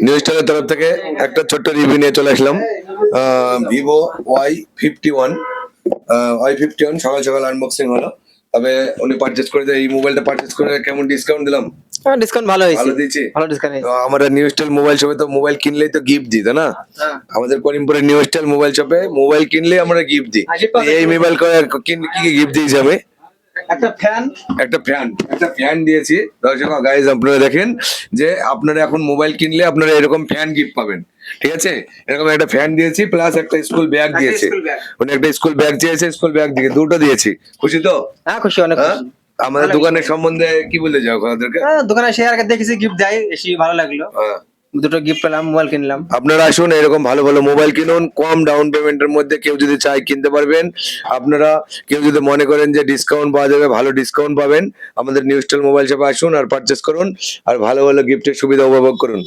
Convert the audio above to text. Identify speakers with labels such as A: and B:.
A: News চ্যানেলের তরফ থেকে একটা ছোট্ট রিভিউ নিয়ে চলে আসলাম। ভিভো Y51 Y51 সকাল সকাল আনবক্সিং হলো। তবে উনি পারচেজ করে এই মোবাইলটা পারচেজ করে কেমন ডিসকাউন্ট দিলাম?
B: ডিসকাউন্ট ভালো হয়েছে,
A: ভালো দিয়েছি।
B: ভালো ডিসকাউন্ট
A: তো
B: হয়েছে।
A: আমরা নিউ স্টাইল মোবাইল শপে তো মোবাইল কিনলেই তো গিফট দিই, তাই না? আমাদের করিমপুরের নিউ স্টাইল মোবাইল শপে মোবাইল কিনলেই আমরা গিফট দিই। এই মোবাইল কি কি গিফট দিয়েছি আমি? একটা ফ্যান দিয়েছি। দর্শক গাইজ আপনারা দেখেন যে আপনারা এখন মোবাইল কিনলে আপনারা এরকম ফ্যান গিফট পাবেন, ঠিক আছে? এরকম একটা ফ্যান দিয়েছি, প্লাস একটা স্কুল ব্যাগ দিয়েছি। উনি একটা স্কুল ব্যাগ চেয়েছে, স্কুল ব্যাগ দিয়ে দুটো দিয়েছি। খুশি তো?
B: হ্যাঁ খুশি, অনেক খুশি।
A: আমাদের দোকানের সম্বন্ধে কি বলে যাও আপনাদেরকে?
B: দোকানে এসে আগে দেখেছি গিফট দেয়, এসে ভালো লাগলো। দুটো গিফট পেলাম, মোবাইল কিনলাম।
A: আপনারা আসুন, এরকম ভালো ভালো মোবাইল কিনুন কম ডাউন পেমেন্টের মধ্যে। কেউ যদি চাই কিনতে পারবেন আপনারা। কেউ যদি মনে করেন যে ডিসকাউন্ট পাওয়া যাবে, ভালো ডিসকাউন্ট পাবেন। আমাদের নিউ স্টাইল মোবাইল শপে আসুন আর পারচেস করুন, আর ভালো ভালো গিফটের সুবিধা উপভোগ করুন।